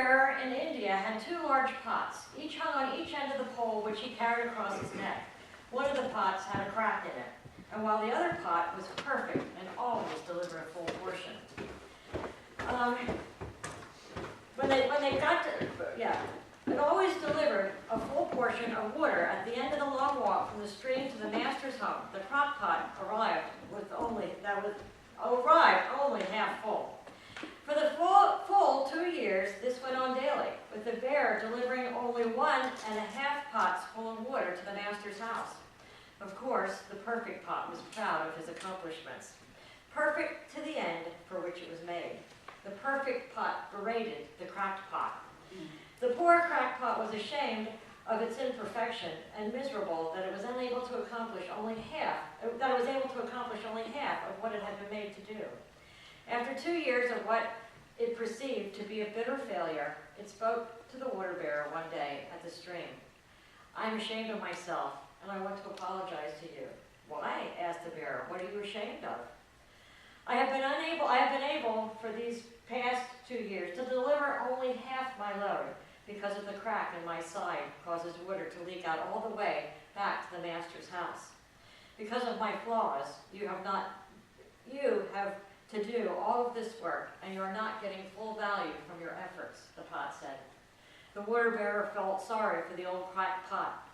bearer in India had two large pots, each hung on each end of the pole which he carried across his neck. One of the pots had a crack in it, and while the other pot was perfect and always delivered a full portion. It always delivered a full portion of water at the end of the long walk from the stream to the master's home. The crock pot arrived only half full. For the full 2 years, this went on daily, with the bearer delivering only 1.5 pots full of water to the master's house. Of course, the perfect pot was proud of his accomplishments. Perfect to the end for which it was made. The perfect pot berated the cracked pot. The poor cracked pot was ashamed of its imperfection and miserable that it was able to accomplish only half of what it had been made to do. After 2 years of what it perceived to be a bitter failure, it spoke to the water bearer one day at the stream. "I am ashamed of myself, and I want to apologize to you." "Why?" asked the bearer. "What are you ashamed of?" I have been able for these past 2 years to deliver only half my load because of the crack in my side causes water to leak out all the way back to the master's house. Because of my flaws, you have to do all of this work, and you are not getting full value from your efforts," the pot said. The water bearer felt sorry for the old cracked pot,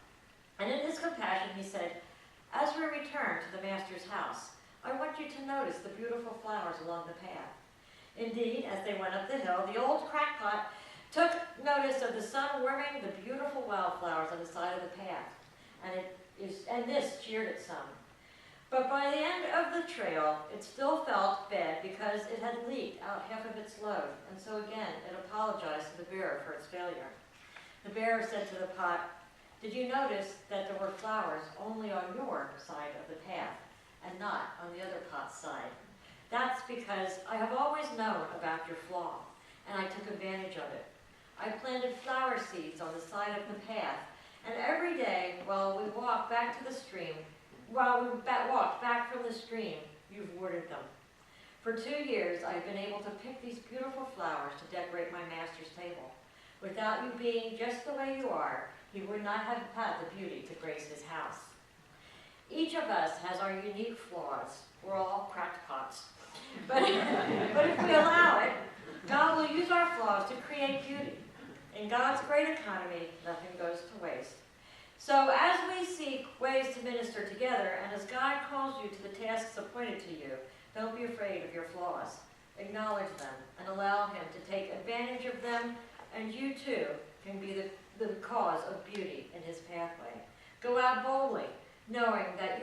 and in his compassion he said, "As we return to the master's house, I want you to notice the beautiful flowers along the path." Indeed, as they went up the hill, the old cracked pot took notice of the sun warming the beautiful wildflowers on the side of the path, and this cheered it some. But by the end of the trail, it still felt bad because it had leaked out half of its load, and so again it apologized to the bearer for its failure. The bearer said to the pot, "Did you notice that there were flowers only on your side of the path and not on the other pot's side? That's because I have always known about your flaw, and I took advantage of it. I planted flower seeds on the side of the path, and every day while we walked back from the stream, you've watered them. For 2 years, I've been able to pick these beautiful flowers to decorate my master's table. Without you being just the way you are, he would not have had the beauty to grace his house." Each of us has our unique flaws. We're all cracked pots. But if we allow it, God will use our flaws to create beauty. In God's great economy, nothing goes to waste. So as we seek ways to minister together, and as God calls you to the tasks appointed to you, don't be afraid of your flaws. Acknowledge them and allow him to take advantage of them, and you too can be the cause of beauty in his pathway. Go out boldly, knowing that in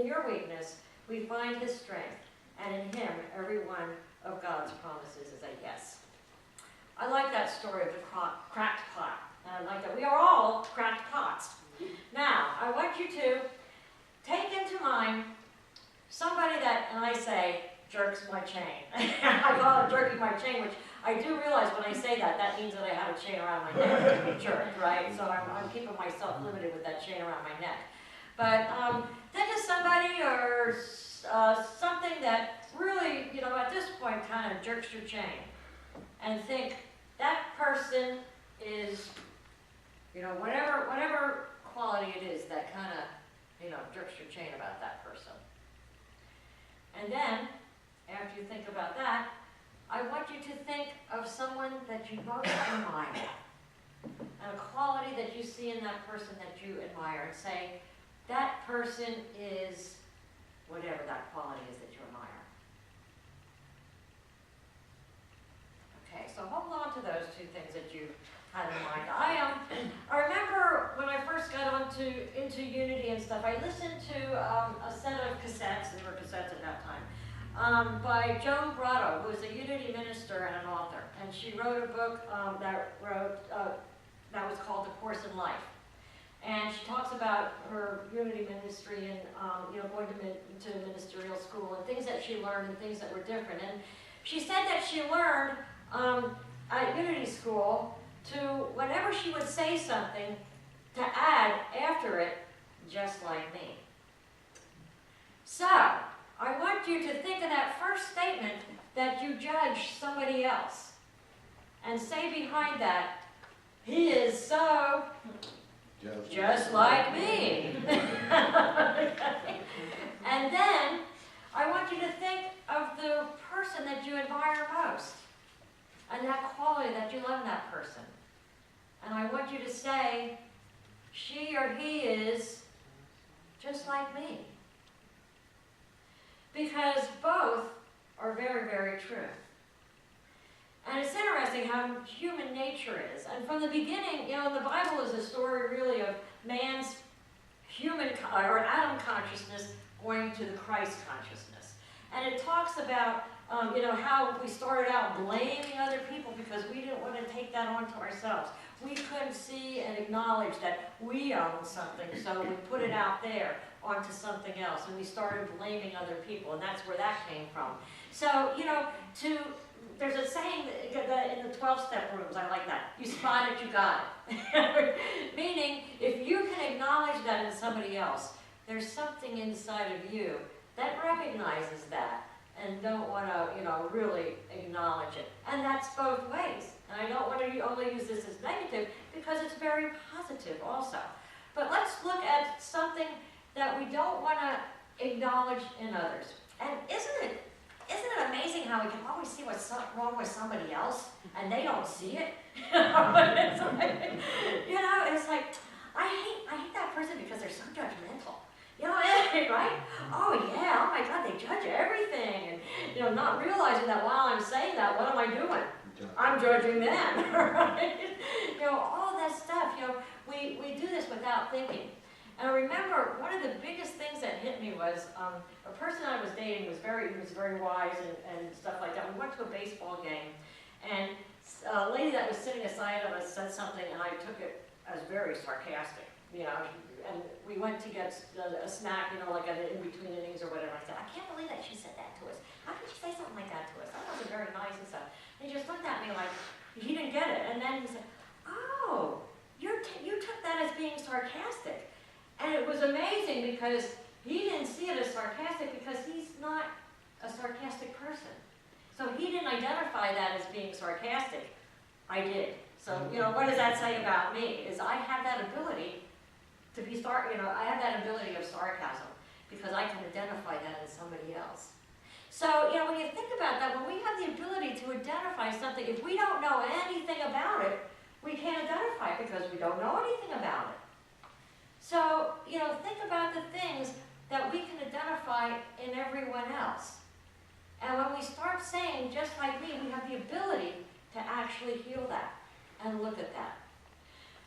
your weakness we find his strength, and in him every one of God's promises is a yes. I like that story of the cracked pot. And I like that we are all cracked pots. Now, I want you to take into mind somebody that, and I say, jerks my chain. I call it jerking my chain, which I do realize when I say that, that means that I have a chain around my neck to be jerked, right? So I'm keeping myself limited with that chain around my neck. But think of somebody or something that really, at this point kind of jerks your chain. And think, that person is, whatever quality it is that kind of, jerks your chain about that person. And then, after you think about that, I want you to think of someone that you most admire, and a quality that you see in that person that you admire, and say, that person is whatever that quality is that you admire. Okay, so hold on to those two things that you had in mind. I remember when I first got into Unity and stuff, I listened to a set of cassettes, there were cassettes at that time, by Joan Brotto, who is a Unity minister and an author. And she wrote a book that was called The Course in Life. And she talks about her Unity ministry and going to ministerial school and things that she learned and things that were different. And she said that she learned at Unity School to, whenever she would say something, to add after it, "just like me." So, I want you to think of that first statement that you judge somebody else. and say behind that, he is so just like me. And then I want you to think of the person that you admire most and that quality that you love in that person. And I want you to say, she or he is just like me. Because both are very, very true. And it's interesting how human nature is. And from the beginning, you know, the Bible is a story really of man's human, or Adam consciousness going to the Christ consciousness. And it talks about, you know, how we started out blaming other people because we didn't want to take that onto ourselves. We couldn't see and acknowledge that we owned something, so we put it out there onto something else, and we started blaming other people, and that's where that came from. So, you know, there's a saying that in the 12-step rooms, I like that, you spot it, you got it. Meaning, if you can acknowledge that in somebody else, there's something inside of you that recognizes that and don't want to, you know, really acknowledge it. And that's both ways. And I don't want to only use this as negative because it's very positive also. But let's look at something that we don't want to acknowledge in others. And isn't it amazing how we can always see what's wrong with somebody else and they don't see it? It's like, I hate that person because they're so judgmental. You know, right? Oh yeah, oh my God, they judge everything. And, you know, not realizing that while I'm saying that, what am I doing? I'm judging them, right? You know, all that stuff, you know, we do this without thinking. And I remember one of the biggest things that hit me was a person I was dating was very wise and stuff like that. We went to a baseball game, and a lady that was sitting aside of us said something, and I took it as very sarcastic, you know. And we went to get a snack, you know, like in between innings or whatever. I said, I can't believe that she said that to us. How could she say something like that to us? That wasn't very nice and stuff. And he just looked at me like, he didn't get it. And then he said, oh, you took that as being sarcastic. And it was amazing because he didn't see it as sarcastic because he's not a sarcastic person. So he didn't identify that as being sarcastic. I did. So, you know, what does that say about me? Is I have that ability to be, I have that ability of sarcasm because I can identify that in somebody else. So, you know, when you think about that, when we have the ability to identify something, if we don't know anything about it, we can't identify it because we don't know anything about it. So, you know, think about the things that we can identify in everyone else. And when we start saying, just like me, we have the ability to actually heal that and look at that.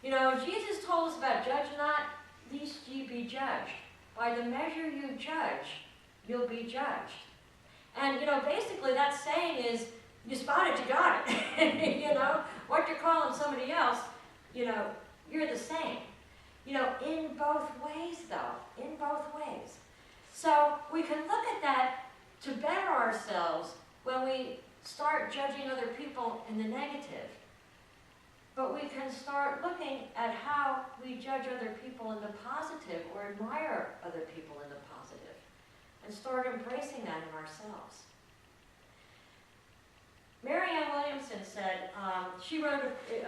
You know, Jesus told us about judge not, lest ye be judged. By the measure you judge, you'll be judged. And, you know, basically that saying is, you spot it, you got it. You know, what you're calling somebody else, you know, you're the same. You know, in both ways, though, in both ways. So we can look at that to better ourselves when we start judging other people in the negative. But we can start looking at how we judge other people in the positive or admire other people in the positive and start embracing that in ourselves. Marianne Williamson said, she wrote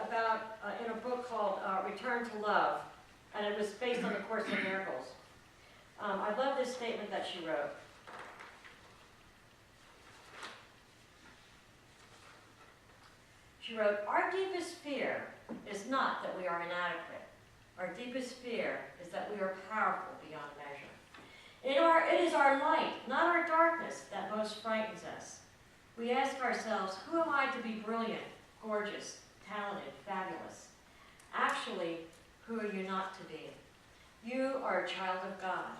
about, in a book called Return to Love, and it was based on the Course in Miracles. I love this statement that she wrote. She wrote, our deepest fear is not that we are inadequate. Our deepest fear is that we are powerful beyond measure. It is our light, not our darkness, that most frightens us. We ask ourselves, who am I to be brilliant, gorgeous, talented, fabulous? Actually, who are you not to be? You are a child of God.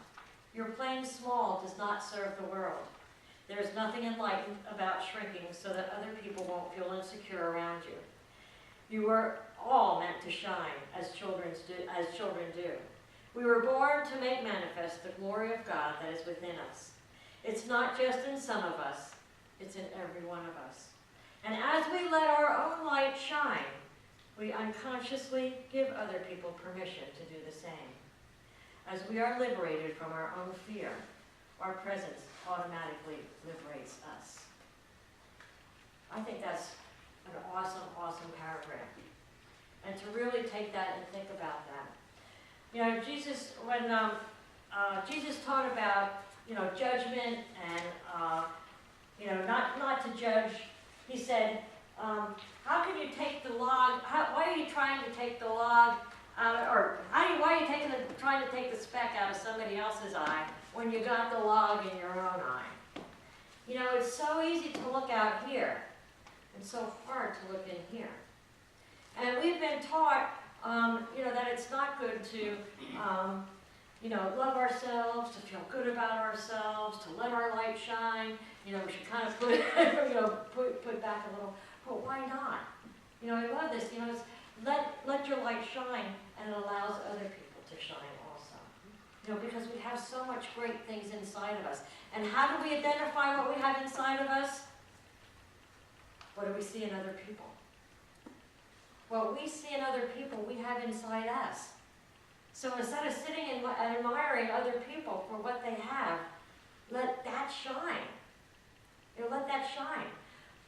Your playing small does not serve the world. There is nothing enlightened about shrinking so that other people won't feel insecure around you. You are all meant to shine as children do. We were born to make manifest the glory of God that is within us. It's not just in some of us, it's in every one of us. And as we let our own light shine, we unconsciously give other people permission to do the same. As we are liberated from our own fear, our presence automatically liberates us. I think that's an awesome, awesome take that and think about that. You know, Jesus, when Jesus taught about, you know, judgment and, you know, not to judge, he said, how can you take the log, why are you trying to take the log out, or why are you trying to take the speck out of somebody else's eye when you got the log in your own eye? You know, it's so easy to look out here and so hard to look in here. And we've been taught, you know, that it's not good to, you know, love ourselves, to feel good about ourselves, to let our light shine. You know, we should kind of put, you know, put back a little. But why not? You know, I love this. You know, it's let your light shine, and it allows other people to shine also. You know, because we have so much great things inside of us. And how do we identify what we have inside of us? What do we see in other people? What we see in other people, we have inside us. So instead of sitting and admiring other people for what they have, let that shine. You know, let that shine.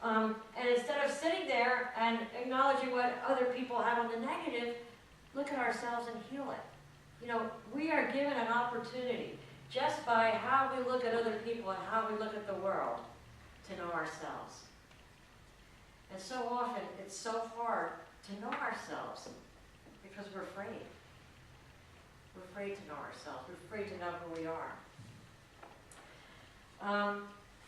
And instead of sitting there and acknowledging what other people have on the negative, look at ourselves and heal it. You know, we are given an opportunity just by how we look at other people and how we look at the world to know ourselves. And so often, it's so hard to know ourselves because we're afraid. We're afraid to know ourselves. We're afraid to know who we are.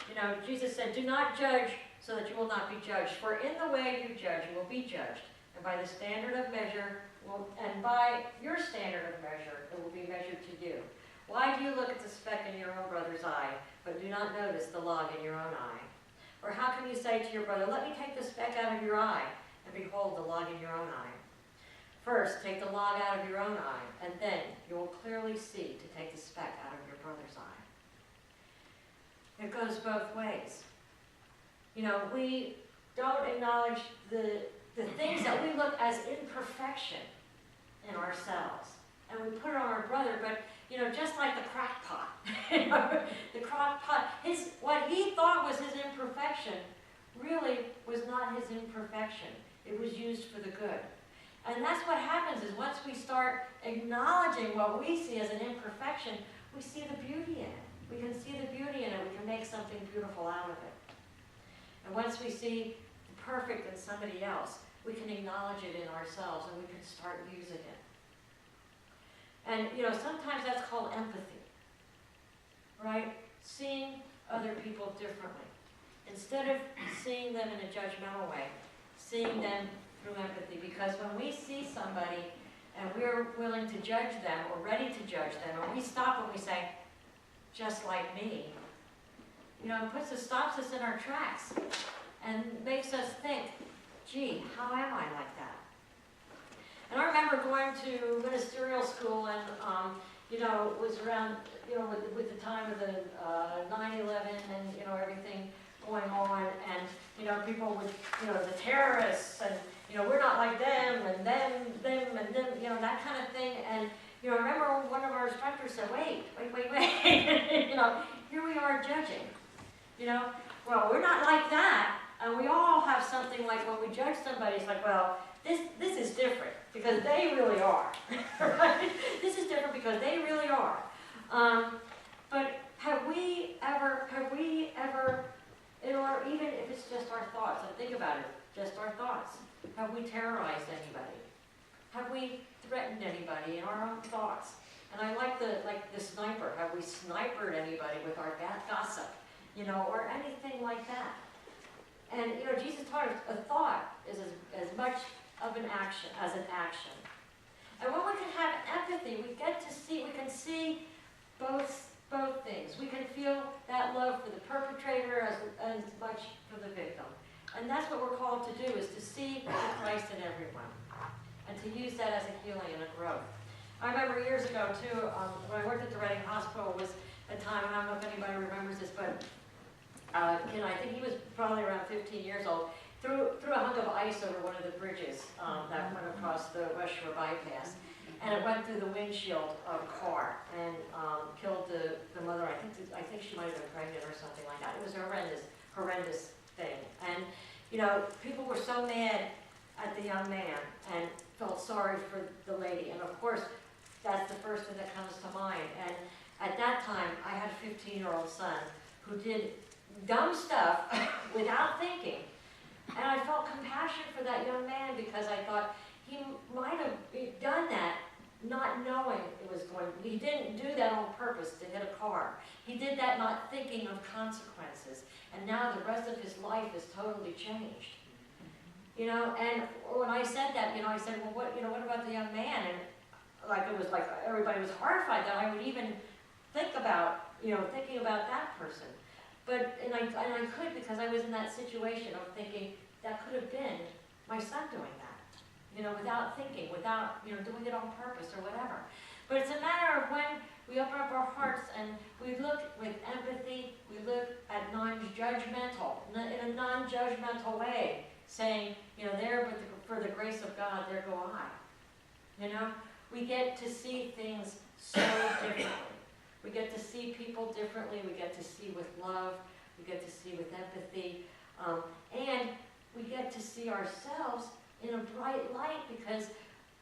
You know, Jesus said, do not judge so that you will not be judged. For in the way you judge, you will be judged. And by the standard of measure, and by your standard of measure, it will be measured to you. Why do you look at the speck in your own brother's eye, but do not notice the log in your own eye? Or how can you say to your brother, let me take the speck out of your eye, and behold the log in your own eye? First, take the log out of your own eye, and then you will clearly see to take the speck out of your brother's eye. It goes both ways. You know, we don't acknowledge the things that we look as imperfection in ourselves. And we put it on our brother, but, you know, just like the crock pot. You know, the crock pot, what he thought was his imperfection really was not his imperfection. It was used for the good. And that's what happens is once we start acknowledging what we see as an imperfection, we see the beauty in it. We can see the beauty in it. We can make something beautiful out of it. And once we see the perfect in somebody else, we can acknowledge it in ourselves and we can start using it. And, you know, sometimes that's called empathy, right? Seeing other people differently. Instead of seeing them in a judgmental way, seeing them through empathy. Because when we see somebody and we're willing to judge them or ready to judge them, and we stop and we say, just like me, you know, it stops us in our tracks and makes us think, gee, how am I like that? And I remember going to ministerial school and, you know, it was around, you know, with the time of the 9/11 and, you know, everything going on. And, you know, people would, you know, the terrorists and, you know, we're not like them and them, and them, you know, that kind of thing. And, you know, I remember one of our instructors said, wait. You know, here we are judging. You know, well, we're not like that. And we all have something like when we judge somebody, it's like, well, this is different because they really are. Right? This is different because they really are. But have we ever, or even if it's just our thoughts, and think about it, just our thoughts, have we terrorized anybody? Have we threatened anybody in our own thoughts? And I like the sniper. Have we sniped anybody with our gossip? You know, or anything like that. And, you know, Jesus taught us a thought is as much of an action as an action. And when we can have empathy, we can see both things. We can feel that love for the perpetrator as much for the victim. And that's what we're called to do, is to see the Christ in everyone. And to use that as a healing and a growth. I remember years ago, too, when I worked at the Reading Hospital, was a time, and I don't know if anybody remembers this, but you know, I think he was probably around 15 years old, threw a hunk of ice over one of the bridges that went across the West Shore bypass. And it went through the windshield of a car and killed the mother. I think she might have been pregnant or something like that. It was a horrendous thing. And, you know, people were so mad at the young man and felt sorry for the lady. And of course, that's the first thing that comes to mind. And at that time, I had a 15-year-old son who did dumb stuff without thinking. And I felt compassion for that young man because I thought he might have done that not knowing it was going, he didn't do that on purpose to hit a car. He did that not thinking of consequences. And now the rest of his life is totally changed. You know, and when I said that, you know, I said, well, what about the young man? And it was like everybody was horrified that I would even think about, thinking about that person. But, and I could, because I was in that situation of thinking that could have been my son doing that, without thinking, without, doing it on purpose or whatever. But it's a matter of when we open up our hearts and we look with empathy, we look at non-judgmental, in a non-judgmental way, saying, there, but for the grace of God, there go I. We get to see things so differently. We get to see people differently. We get to see with love. We get to see with empathy. And we get to see ourselves in a bright light, because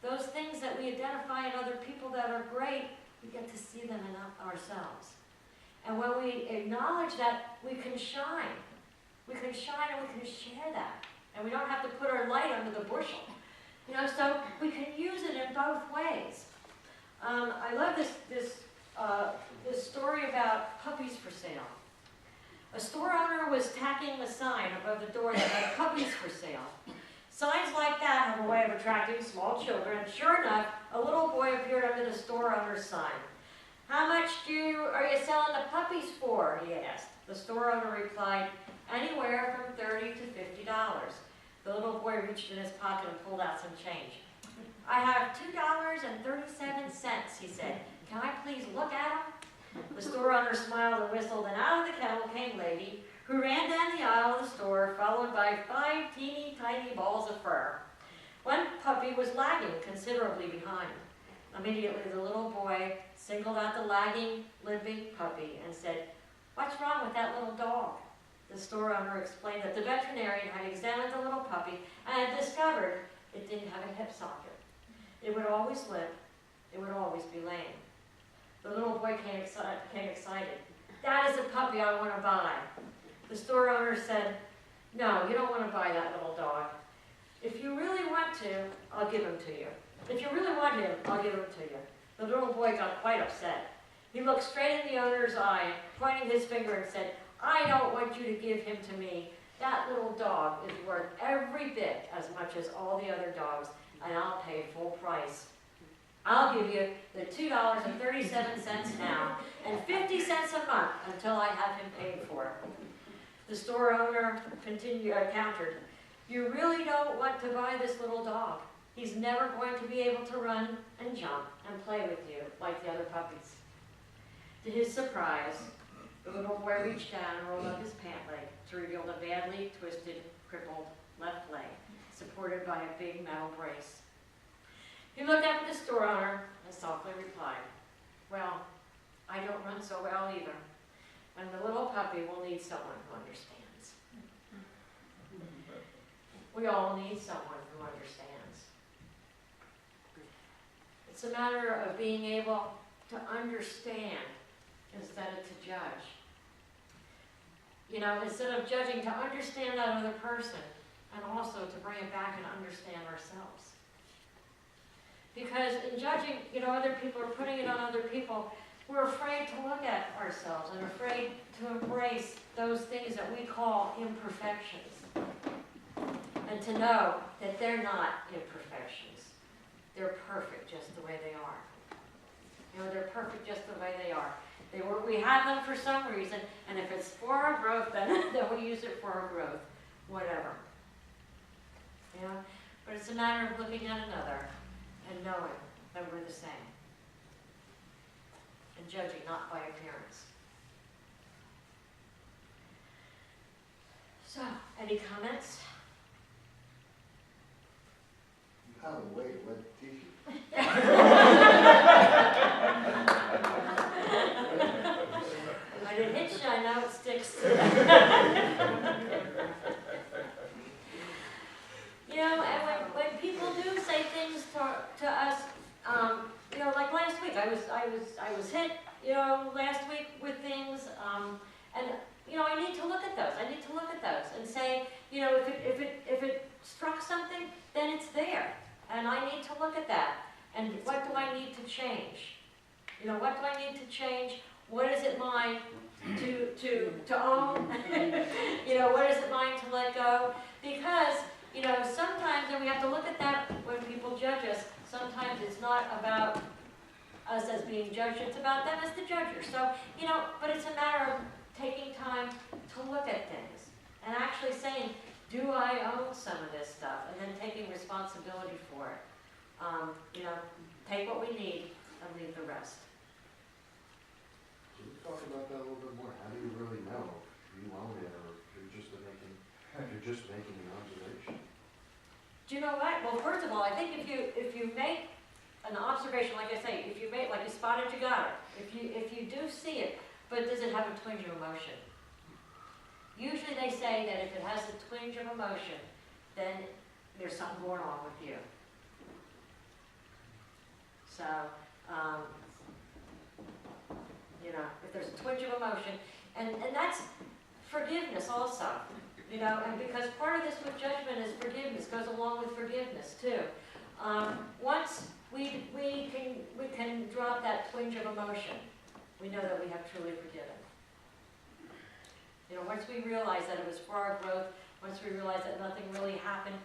those things that we identify in other people that are great, we get to see them in ourselves. And when we acknowledge that, we can shine. We can shine and we can share that. And we don't have to put our light under the bushel. So we can use it in both ways. I love this story about puppies for sale. A store owner was tacking a sign above the door that had puppies for sale. Signs like that have a way of attracting small children, and sure enough, a little boy appeared under the store owner's sign. "How much are you selling the puppies for?" he asked. The store owner replied, "Anywhere from $30 to $50. The little boy reached in his pocket and pulled out some change. "I have $2.37, he said. "Can I please look at them?" The store owner smiled and whistled, and out of the kennel came Lady, who ran down the aisle of the store, followed by 5 teeny tiny balls of fur. One puppy was lagging considerably behind. Immediately, the little boy singled out the lagging, limping puppy and said, "What's wrong with that little dog?" The store owner explained that the veterinarian had examined the little puppy and had discovered it didn't have a hip socket. It would always limp. It would always be lame. The little boy became excited. "That is a puppy I want to buy." The store owner said, "No, you don't want to buy that little dog. If you really want to, I'll give him to you. If you really want him, I'll give him to you." The little boy got quite upset. He looked straight in the owner's eye, pointing his finger and said, "I don't want you to give him to me. That little dog is worth every bit as much as all the other dogs, and I'll pay full price. I'll give you the $2.37 now and 50 cents a month until I have him paid for." The store owner countered, "You really don't want to buy this little dog. He's never going to be able to run and jump and play with you like the other puppies." To his surprise, the little boy reached down and rolled up his pant leg to reveal the badly twisted, crippled left leg, supported by a big metal brace. He looked up at the store owner and softly replied, "Well, I don't run so well either, and the little puppy will need someone who understands." We all need someone who understands. It's a matter of being able to understand instead of to judge. Instead of judging, to understand that other person, and also to bring it back and understand ourselves. Because in judging, other people, or putting it on other people, we're afraid to look at ourselves and afraid to embrace those things that we call imperfections. And to know that they're not imperfections. They're perfect just the way they are. They're perfect just the way they are. We have them for some reason, and if it's for our growth, then we use it for our growth, whatever. But it's a matter of looking at another and knowing that we're the same. And judging not by appearance. So, any comments? You have a way to wet tissue. When it hits you, I know it sticks. And when I was hit, last week with things, and, I need to look at those. I need to look at those and say, if it struck something, then it's there. And I need to look at that. And what do I need to change? What do I need to change? What is it mine to own? What is it mine to let go? Because, sometimes, and we have to look at that when people judge us, sometimes it's not about us as being judged, it's about them as the judger. So, but it's a matter of taking time to look at things and actually saying, do I own some of this stuff? And then taking responsibility for it. Take what we need and leave the rest. Can you talk about that a little bit more? How do you really know if you own it or if you're just making an observation? Do you know what? Well, first of all, I think if you make an observation, like I say, if you make, like you spotted, you got it. If you do see it, but does it have a twinge of emotion? Usually they say that if it has a twinge of emotion, then there's something going on with you. So, if there's a twinge of emotion, and that's forgiveness also, and because part of this with judgment is forgiveness, goes along with forgiveness too. Once we can drop that twinge of emotion, we know that we have truly forgiven. Once we realize that it was for our growth, once we realize that nothing really happened,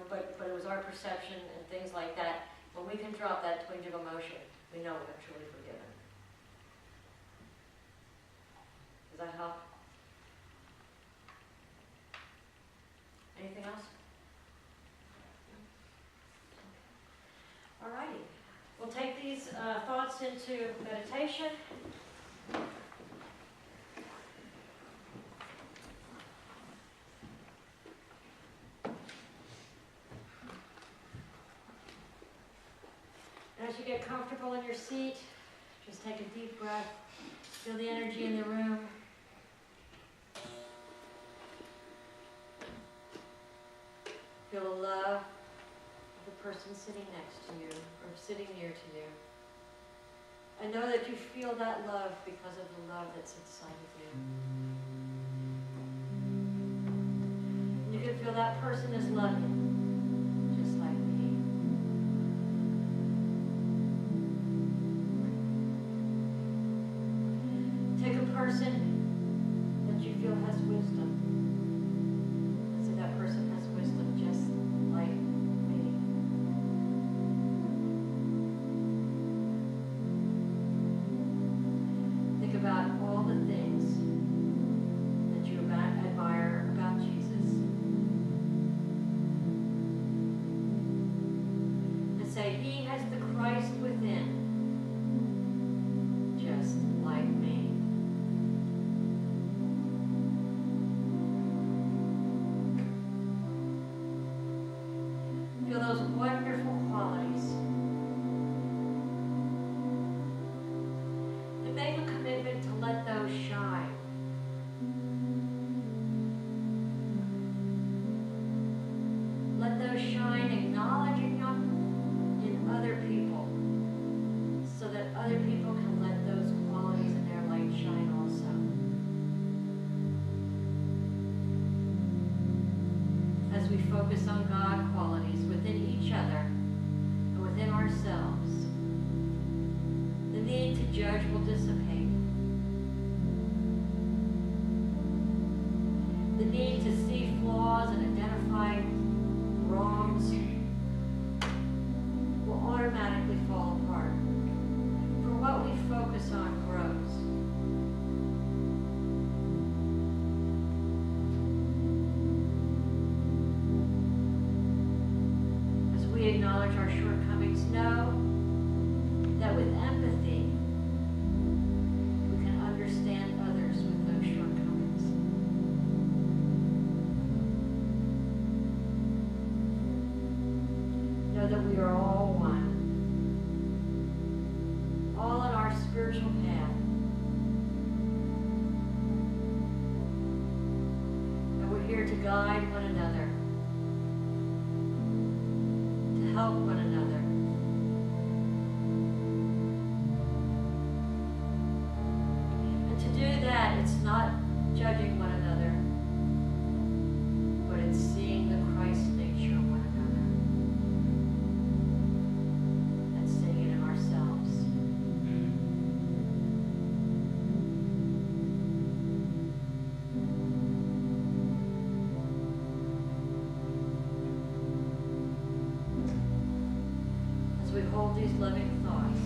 but it was our perception and things like that, when we can drop that twinge of emotion, we know we have truly forgiven. Does that help? Anything else? All righty. We'll take these thoughts into meditation. As you get comfortable in your seat, just take a deep breath. Feel the energy in the room. Feel the love of the person sitting next to you or sitting near to you. And know that you feel that love because of the love that's inside of you. You can feel that person is loving, just like me. Take a person that you feel has wisdom. And say that person has wisdom just like me. Think about all the things that you admire about Jesus. And say, he has the Christ within, just like me. Feel those wonderful qualities. And make a commitment to let those shine. Let those shine, acknowledging them in other people, so that other people can let those qualities in their light shine also. As we focus on God qualities within each other and within ourselves, the need to judge will dissipate. The need to see flaws and identify wrongs will automatically fall apart. For what we focus on grows. As we acknowledge our shortcomings, know that with empathy, we can understand others with those shortcomings. Know that we are all one, all on our spiritual path. And we're here to guide one another, to help one another, hold these loving thoughts.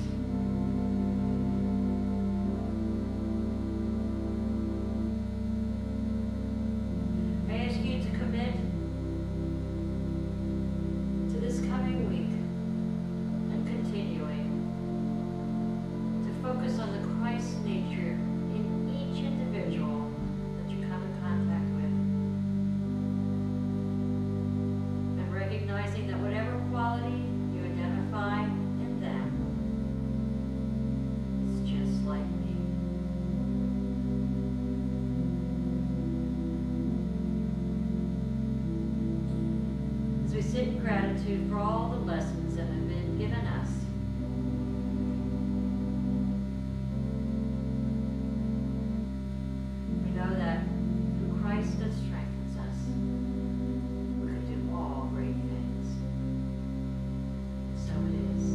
I ask you to commit to this coming week and continuing to focus on the Christ nature in each individual that you come in contact with. And recognizing that whatever quality you identify in them is just like me. As we sit in gratitude for all the lessons that have been given us, we know that through Christ that strengthens us, we can do all great things. So it is.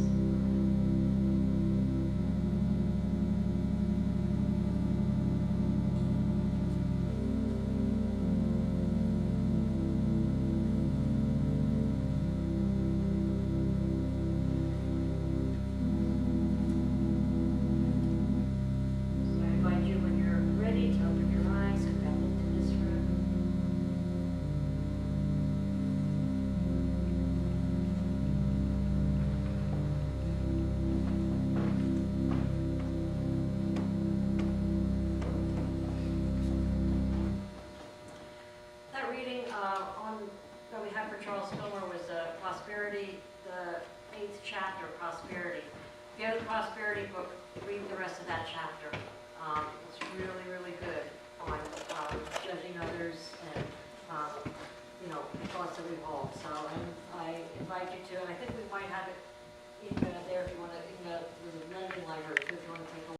So I invite you when you're ready to open your eyes and come into this room. That reading that we had for Charles Fillmore was Prosperity, the 8th chapter, Prosperity. If you have the Prosperity book, read the rest of that chapter. It's really, really good on judging others and, thoughts that we hold. So I invite you to, and I think we might have it in there if you want to, in the lending library, if you want to take a look.